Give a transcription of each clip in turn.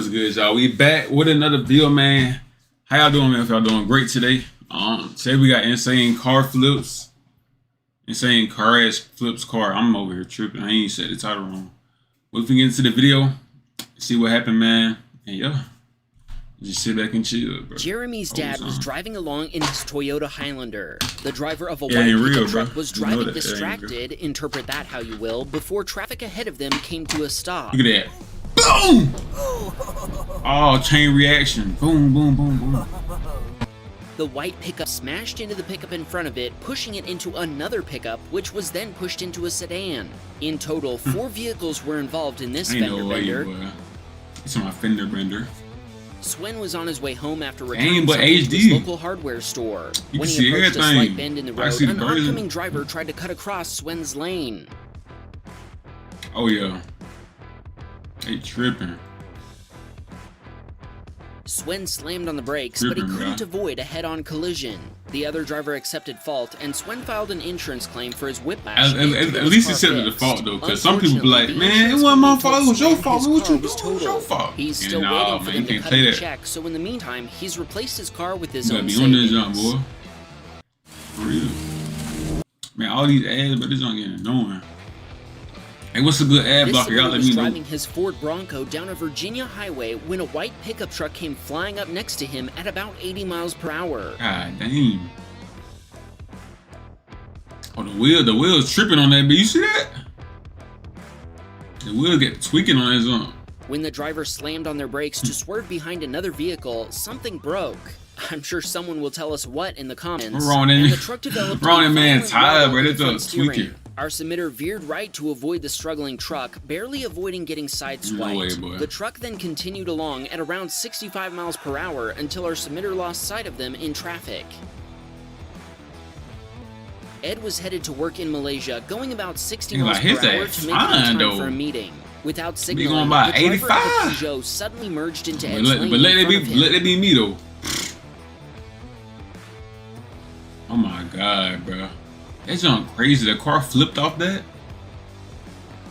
What's good, y'all? We back with another video, man. How y'all doing, man? If y'all doing great today. Today we got insane car flips. Insane car ass flips car. I'm over here tripping. I ain't said the title wrong. But if we get into the video, see what happened, man. And yeah, just sit back and chill, bro. Jeremy's dad was driving along in his Toyota Highlander. The driver of a white pickup truck was driving distracted, interpret that how you will, before traffic ahead of them came to a stop. Look at that. Boom! Oh, chain reaction. Boom, boom, boom, boom. The white pickup smashed into the pickup in front of it, pushing it into another pickup, which was then pushed into a sedan. In total, 4 vehicles were involved in this fender bender. It's my fender bender. Swen was on his way home after returning to his local hardware store. When he approached a slight bend in the road, an oncoming driver tried to cut across Swen's lane. Oh yeah. They tripping. Swen slammed on the brakes, but he couldn't avoid a head-on collision. The other driver accepted fault, and Swen filed an insurance claim for his whiplash. At least he said the fault though, because some people be like, "Man, it wasn't my fault. It was your fault. What you do? It was your fault." He's still waiting for them to cut the check. So in the meantime, he's replaced his car with his own savings. You gotta be on this jump, boy. For real. Man, all these ads, but this don't get annoying. Hey, what's a good ad blocker? Y'all let me know. He was driving his Ford Bronco down a Virginia highway when a white pickup truck came flying up next to him at about 80 miles per hour. God dang. Oh, the wheel's tripping on that, but you see that? The wheel get tweaking on his own. When the driver slammed on their brakes to swerve behind another vehicle, something broke. I'm sure someone will tell us what in the comments. Wrong in the truck developed man's tire, bro. It's tweaking. Our submitter veered right to avoid the struggling truck, barely avoiding getting sideswiped. No way, boy. The truck then continued along at around 65 miles per hour until our submitter lost sight of them in traffic. Ed was headed to work in Malaysia, going about 60 miles per hour to make time for a meeting. Without signaling, the driver of the Peugeot suddenly merged into Ed's lane. But let it be me though. Oh my God, bro. That's going crazy. The car flipped off that?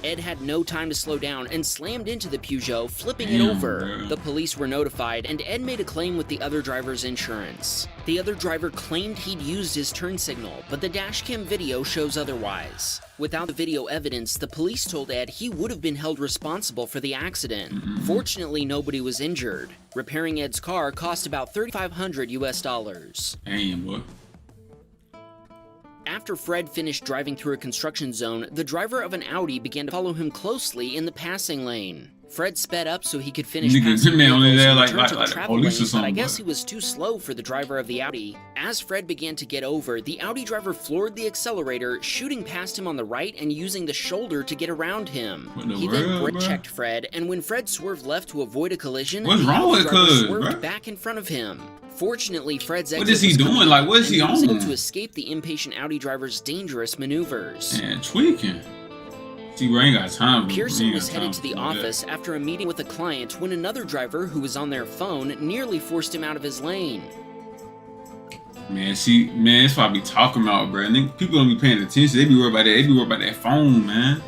Ed had no time to slow down and slammed into the Peugeot, flipping it over. Bro. The police were notified, and Ed made a claim with the other driver's insurance. The other driver claimed he'd used his turn signal, but the dashcam video shows otherwise. Without the video evidence, the police told Ed he would have been held responsible for the accident. Fortunately, nobody was injured. Repairing Ed's car cost about $3,500 US. Damn, boy. After Fred finished driving through a construction zone, the driver of an Audi began to follow him closely in the passing lane. Fred sped up so he could finish passing vehicles and return to the travel lane, but I guess he was too slow for the driver of the Audi. As Fred began to get over, the Audi driver floored the accelerator, shooting past him on the right and using the shoulder to get around him. He then brake-checked Fred, and when Fred swerved left to avoid a collision, the Audi driver swerved back in front of him. Fortunately, Fred's exit was doing? Like, what is he on? He was able to escape the impatient Audi driver's dangerous maneuvers. Man, tweaking. See, we ain't got time. Pearson was headed to the office after a meeting with a client when another driver who was on their phone nearly forced him out of his lane. Man, that's what I be talking about, bro. People don't be paying attention. They be worried about that. They be worried about that phone, man.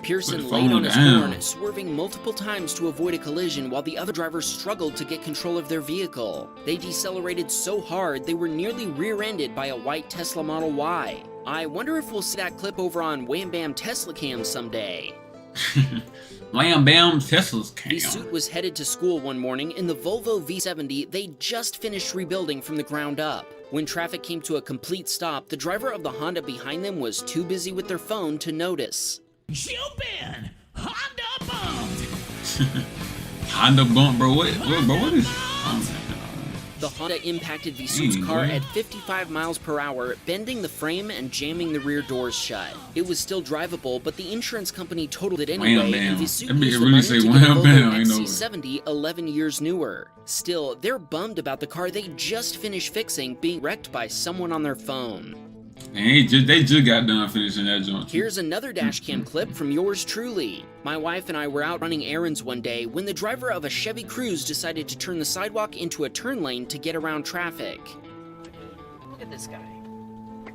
Pearson laid on his horn, swerving multiple times to avoid a collision while the other drivers struggled to get control of their vehicle. They decelerated so hard they were nearly rear-ended by a white Tesla Model Y. I wonder if we'll see that clip over on Wham Bam Tesla Cam someday. Wham Bam Tesla's Cam. The suit was headed to school one morning in the Volvo V70 they just finished rebuilding from the ground up. When traffic came to a complete stop, the driver of the Honda behind them was too busy with their phone to notice. Jump in! Honda bumped! Honda bump, bro. What is... The Honda impacted the suit's car at 55 miles per hour, bending the frame and jamming the rear doors shut. It was still drivable, but the insurance company totaled it anyway, and the suit used the money to get a Volvo XC70 11 years newer. Still, they're bummed about the car they just finished fixing being wrecked by someone on their phone. They just got done finishing that joint. Here's another dashcam clip from yours truly. My wife and I were out running errands one day when the driver of a Chevy Cruze decided to turn the sidewalk into a turn lane to get around traffic. Look at this guy.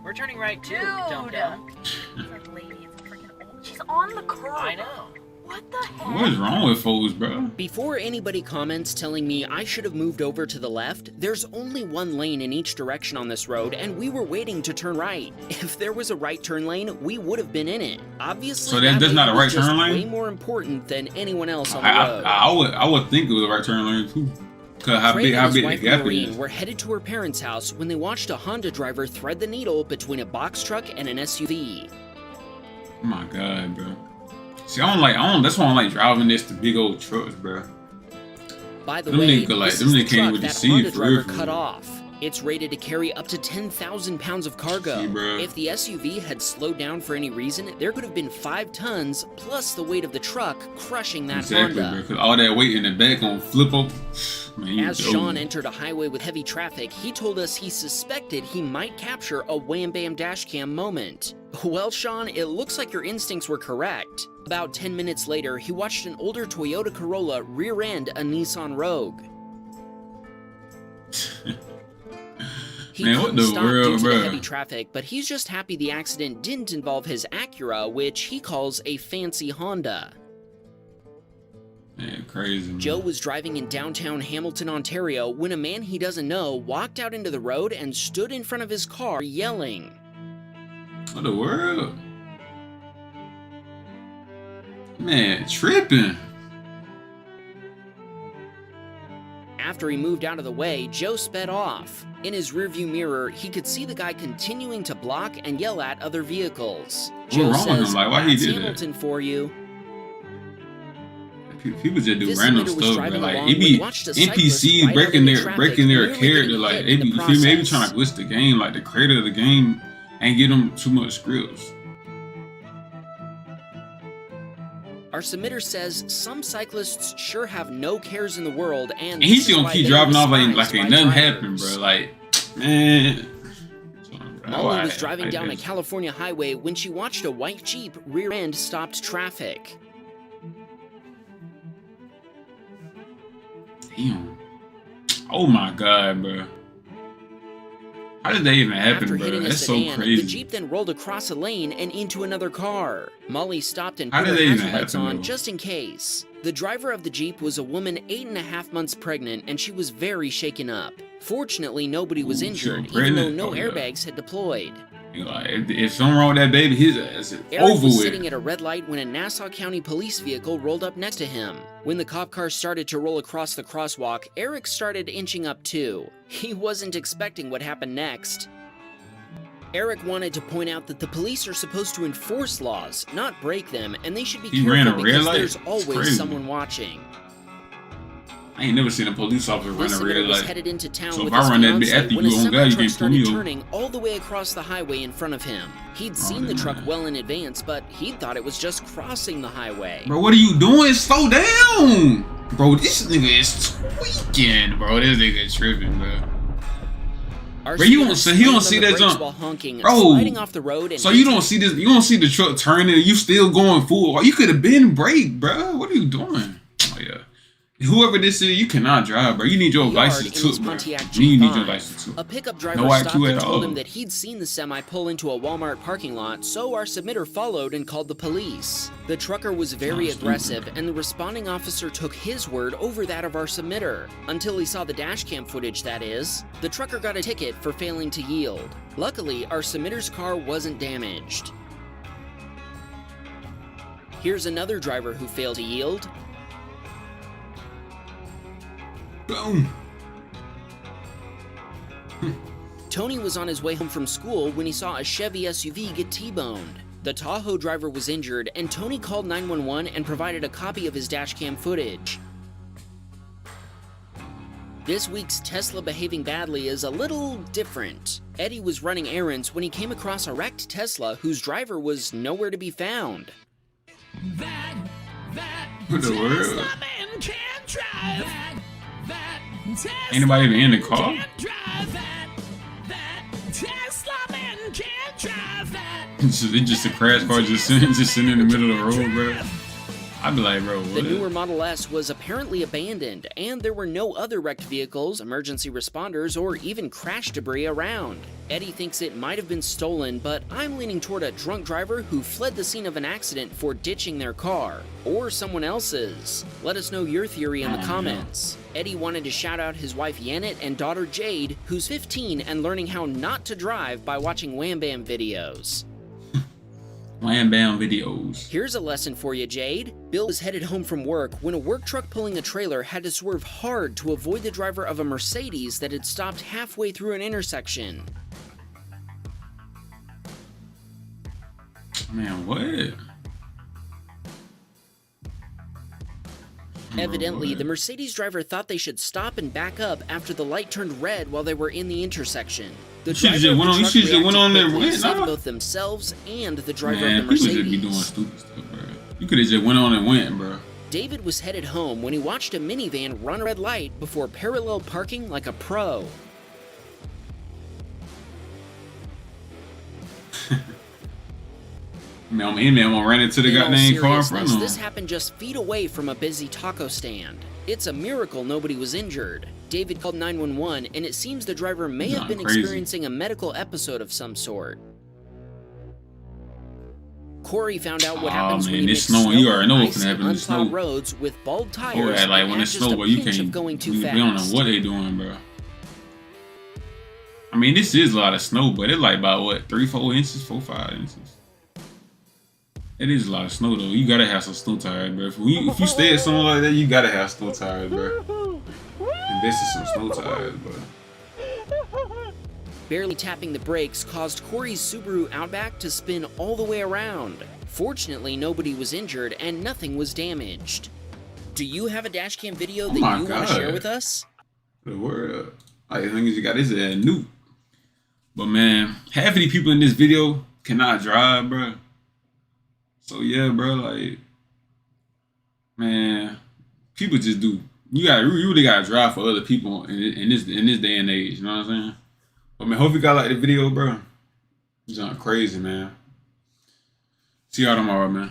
We're turning right too, dumb. That lady is freaking old. She's on the curb. I know. What the heck? What is wrong with folks, bro? Before anybody comments telling me I should have moved over to the left, there's only one lane in each direction on this road, and we were waiting to turn right. If there was a right turn lane, we would have been in it. Obviously, so that's not a right turn lane? Way more important than anyone else on the road. I would think it was a right turn lane too. Cause how big the gap is. Were headed to her parents' house when they watched a Honda driver thread the needle between a box truck and an SUV. Oh my god, bro. See, that's why I don't like driving this to big old trucks, bro. By the way, this is the truck that Honda driver cut off. It's rated to carry up to 10,000 pounds of cargo. If the SUV had slowed down for any reason, there could have been 5 tons plus the weight of the truck crushing that Honda. Because all that weight in the back gonna flip up. Man, as Sean entered a highway with heavy traffic, he told us he suspected he might capture a wham bam dash cam moment. Well, Sean, it looks like your instincts were correct. About 10 minutes later, he watched an older Toyota Corolla rear-end a Nissan Rogue. He couldn't stop due to the heavy traffic, but he's just happy the accident didn't involve his Acura, which he calls a fancy Honda. Man, crazy, man. Joe was driving in downtown Hamilton, Ontario, when a man he doesn't know walked out into the road and stood in front of his car yelling. What the world? Man, tripping. After he moved out of the way, Joe sped off. In his rearview mirror, he could see the guy continuing to block and yell at other vehicles. Joe says, like, why he did Hamilton that? For you. People just do random stuff, man. Like, it be NPCs breaking their character. Like, they be trying to glitch the game. Like, the creator of the game ain't give them too much scripts. Our submitter says some cyclists sure have no cares in the world, and he's gonna keep driving off like ain't nothing happened, bro. Like, man. Molly was driving down a California highway when she watched a white Jeep rear-end stopped traffic. Damn. Oh my god, bro. How did that even happen, bro? That's so crazy. The Jeep then rolled across a lane and into another car. Molly stopped and put her hazard lights on just in case. The driver of the Jeep was a woman 8.5 months pregnant, and she was very shaken up. Fortunately, nobody was injured, even though no airbags had deployed. If something wrong with that baby, his ass is Eric over was with. Sitting at a red light when a Nassau County police vehicle rolled up next to him. When the cop car started to roll across the crosswalk, Eric started inching up too. He wasn't expecting what happened next. Eric wanted to point out that the police are supposed to enforce laws, not break them, and they should be careful because there's always someone watching. I ain't never seen a police officer run a red light. Headed into town so with if I run that bit after you on God, you can't pull me over. Turning all the way across the highway in front of him. He'd seen the truck well in advance, but he thought it was just crossing the highway. Bro, what are you doing? Slow down! Bro, this nigga is tweaking, bro. This nigga tripping, bro. Bro, you don't see that jump, bro. Off the road so you don't see this. You don't see the truck turning, and you still going full. You could have been brake, bro. What are you doing? Oh yeah. Whoever this is, you cannot drive, bro. You need your license too, bro. You need your license too. A pickup driver stopped and told him that he'd seen the semi pull into a Walmart parking lot, so our submitter followed and called the police. The trucker was very aggressive, and the responding officer took his word over that of our submitter. Until he saw the dash cam footage, that is. The trucker got a ticket for failing to yield. Luckily, our submitter's car wasn't damaged. Here's another driver who failed to yield. Boom. Tony was on his way home from school when he saw a Chevy SUV get T-boned. The Tahoe driver was injured, and Tony called 911 and provided a copy of his dashcam footage. This week's Tesla behaving badly is a little different. Eddie was running errands when he came across a wrecked Tesla whose driver was nowhere to be found. What the world? Anybody even in the car? So it's just a crash car just sitting in the middle of the road, bro. I'd be like, bro, what? The newer Model S was apparently abandoned, and there were no other wrecked vehicles, emergency responders, or even crash debris around. Eddie thinks it might have been stolen, but I'm leaning toward a drunk driver who fled the scene of an accident for ditching their car, or someone else's. Let us know your theory in the comments. Eddie wanted to shout out his wife Janet and daughter Jade, who's 15 and learning how not to drive by watching Wham Bam videos. Wham Bam videos. Here's a lesson for you, Jade. Bill was headed home from work when a work truck pulling a trailer had to swerve hard to avoid the driver of a Mercedes that had stopped halfway through an intersection. Man, what? Evidently, the Mercedes driver thought they should stop and back up after the light turned red while they were in the intersection. The driver just went on there and went, saved both themselves and the driver man, of the Mercedes. People just be doing stupid stuff, bro. You could have just went on and went, bro. David was headed home when he watched a minivan run a red light before parallel parking like a pro. Man, ran into the goddamn car in front of him. This happened just feet away from a busy taco stand. It's a miracle nobody was injured. David called 911, and it seems the driver may have been experiencing a medical episode of some sort. Corey found out what happens when you mix snow you already know and what's ice gonna happen in in snow. unplowed roads with bald tires. Like when it's snow, but you can't. Going too you fast. don't know what they doing, bro. I mean, this is a lot of snow, but it's like about what 3-4 inches, 4-5 inches. It is a lot of snow though. You gotta have some snow tires, bro. If you stay at somewhere like that, you gotta have snow tires, bro. Invest in some snow tires, bro. Barely tapping the brakes caused Corey's Subaru Outback to spin all the way around. Fortunately, nobody was injured and nothing was damaged. Do you have a dashcam video that you want to share with us? The word, I think you got this at new. But man, half of the people in this video cannot drive, bro. So yeah, bro, like, man, people just do. You really gotta drive for other people in this day and age. You know what I'm saying? But man, hope you got like the video, bro. It's crazy, man. See y'all tomorrow, man.